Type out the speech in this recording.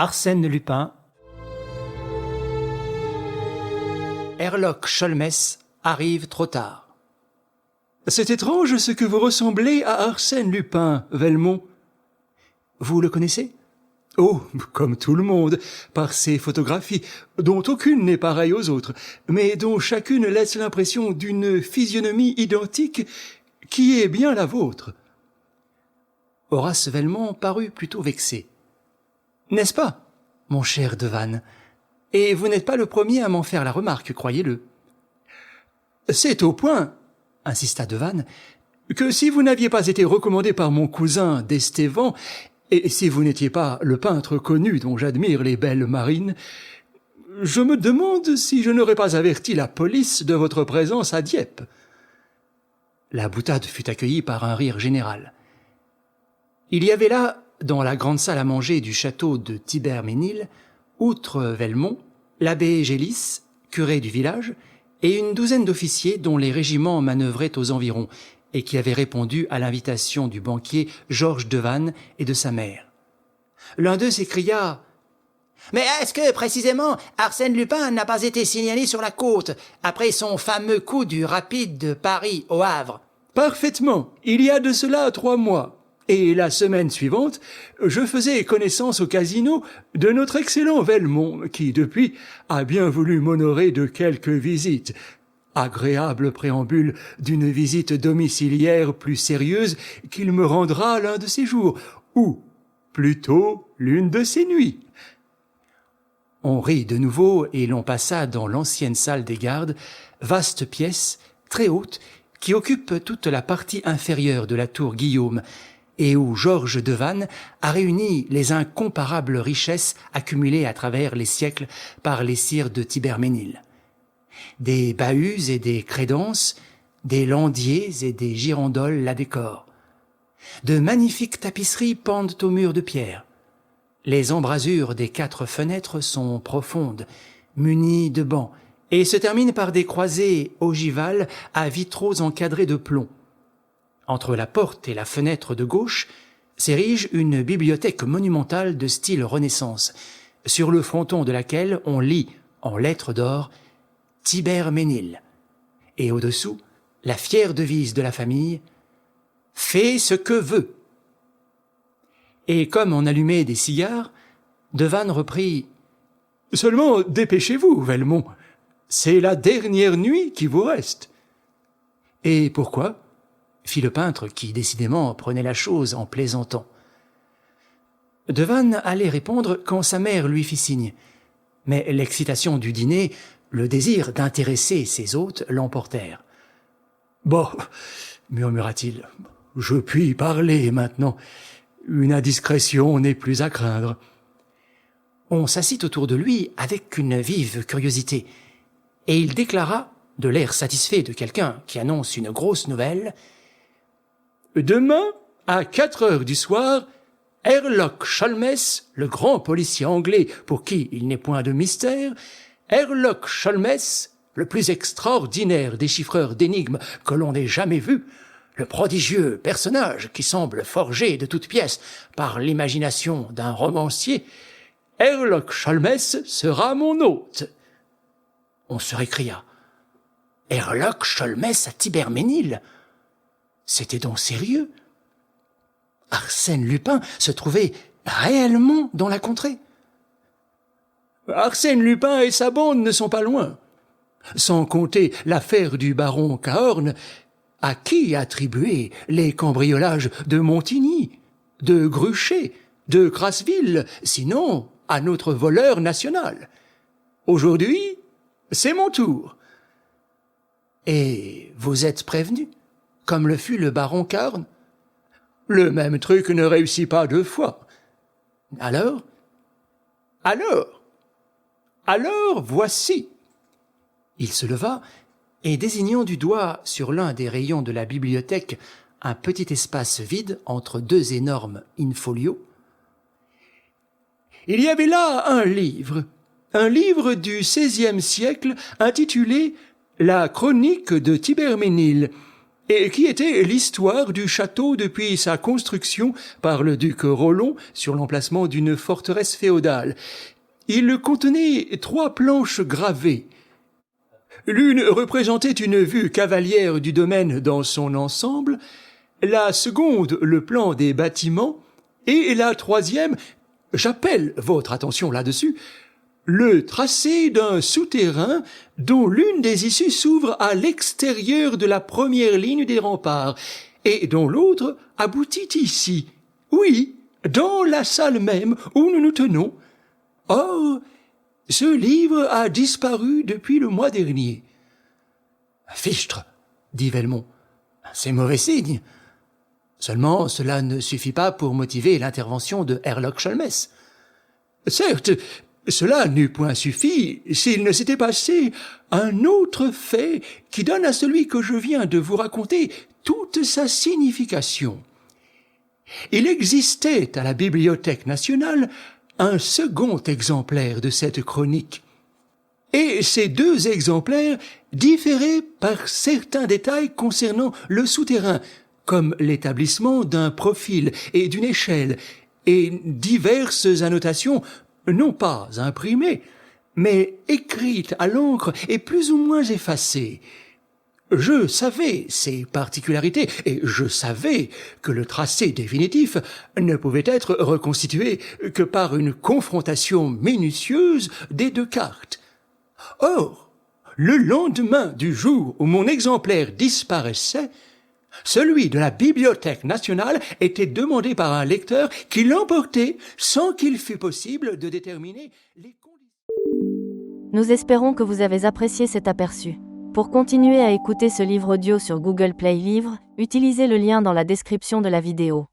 Arsène Lupin. Herlock Sholmès arrive trop tard. C'est étrange ce que vous ressemblez à Arsène Lupin, Velmont. Vous le connaissez? Oh, comme tout le monde, par ses photographies, dont aucune n'est pareille aux autres, mais dont chacune laisse l'impression d'une physionomie identique qui est bien la vôtre. Horace Velmont parut plutôt vexé. N'est-ce pas, mon cher Devanne? Et vous n'êtes pas le premier à m'en faire la remarque, croyez-le. C'est au point, insista Devanne, que si vous n'aviez pas été recommandé par mon cousin d'Estévan, et si vous n'étiez pas le peintre connu dont j'admire les belles marines, je me demande si je n'aurais pas averti la police de votre présence à Dieppe. La boutade fut accueillie par un rire général. Il y avait là, dans la grande salle à manger du château de Thibermesnil, outre Velmont, l'abbé Gélis, curé du village, et une douzaine d'officiers dont les régiments manœuvraient aux environs, et qui avaient répondu à l'invitation du banquier Georges Devanne et de sa mère. L'un d'eux s'écria « Mais est-ce que, précisément, Arsène Lupin n'a pas été signalé sur la côte, après son fameux coup du rapide de Paris au Havre ?» « Parfaitement. Il y a de cela 3 mois. Et la semaine suivante, je faisais connaissance au casino de notre excellent Velmont, qui, depuis, a bien voulu m'honorer de quelques visites. Agréable préambule d'une visite domiciliaire plus sérieuse qu'il me rendra l'un de ces jours, ou, plutôt, l'une de ces nuits. » On rit de nouveau et l'on passa dans l'ancienne salle des gardes, vaste pièce, très haute, qui occupe toute la partie inférieure de la tour Guillaume, et où Georges Devanne a réuni les incomparables richesses accumulées à travers les siècles par les sires de Thibermesnil. Des bahuts et des crédences, des landiers et des girandoles la décorent. De magnifiques tapisseries pendent aux murs de pierre. Les embrasures des 4 fenêtres sont profondes, munies de bancs, et se terminent par des croisées ogivales à vitraux encadrés de plomb. Entre la porte et la fenêtre de gauche s'érige une bibliothèque monumentale de style Renaissance, sur le fronton de laquelle on lit, en lettres d'or, « Thibermesnil » et au-dessous, la fière devise de la famille « Fais ce que veut ». Et comme on allumait des cigares, Devanne reprit « Seulement dépêchez-vous, Velmont, c'est la dernière nuit qui vous reste. »« Et pourquoi ?» fit le peintre qui, décidément, prenait la chose en plaisantant. Devanne allait répondre quand sa mère lui fit signe. Mais l'excitation du dîner, le désir d'intéresser ses hôtes l'emportèrent. « Bon, murmura-t-il, je puis parler maintenant. Une indiscrétion n'est plus à craindre. » On s'assit autour de lui avec une vive curiosité, et il déclara, de l'air satisfait de quelqu'un qui annonce une grosse nouvelle, « Demain, à 4 heures du soir, Herlock Sholmès, le grand policier anglais pour qui il n'est point de mystère, Herlock Sholmès, le plus extraordinaire déchiffreur d'énigmes que l'on ait jamais vu, le prodigieux personnage qui semble forgé de toutes pièces par l'imagination d'un romancier, Herlock Sholmès sera mon hôte. » On se récria. « Herlock Sholmès à Thibermesnil ?» C'était donc sérieux. Arsène Lupin se trouvait réellement dans la contrée. Arsène Lupin et sa bande ne sont pas loin. Sans compter l'affaire du baron Cahorn, à qui attribuer les cambriolages de Montigny, de Gruchet, de Crasseville, sinon à notre voleur national. Aujourd'hui, c'est mon tour. Et vous êtes prévenu, comme le fut le baron Cahorn? Le même truc ne réussit pas 2 fois. Alors, voici. Il se leva et, désignant du doigt sur l'un des rayons de la bibliothèque un petit espace vide entre 2 énormes in-folios, il y avait là un livre du XVIe siècle intitulé « La chronique de Thibermesnil », et qui était l'histoire du château depuis sa construction par le duc Rollon sur l'emplacement d'une forteresse féodale. Il contenait 3 planches gravées. L'une représentait une vue cavalière du domaine dans son ensemble, la seconde le plan des bâtiments, et la troisième, j'appelle votre attention là-dessus, le tracé d'un souterrain dont l'une des issues s'ouvre à l'extérieur de la première ligne des remparts et dont l'autre aboutit ici. Oui, dans la salle même où nous nous tenons. Or, ce livre a disparu depuis le mois dernier. Fichtre, dit Velmont, c'est mauvais signe. Seulement, cela ne suffit pas pour motiver l'intervention de Herlock Sholmès. Certes, cela n'eût point suffi s'il ne s'était passé un autre fait qui donne à celui que je viens de vous raconter toute sa signification. Il existait à la Bibliothèque nationale un second exemplaire de cette chronique, et ces 2 exemplaires différaient par certains détails concernant le souterrain, comme l'établissement d'un profil et d'une échelle, et diverses annotations non pas imprimées, mais écrites à l'encre et plus ou moins effacées. Je savais ces particularités, et je savais que le tracé définitif ne pouvait être reconstitué que par une confrontation minutieuse des 2 cartes. Or, le lendemain du jour où mon exemplaire disparaissait, celui de la Bibliothèque nationale était demandé par un lecteur qui l'emportait sans qu'il fût possible de déterminer les conditions. Nous espérons que vous avez apprécié cet aperçu. Pour continuer à écouter ce livre audio sur Google Play Livres, utilisez le lien dans la description de la vidéo.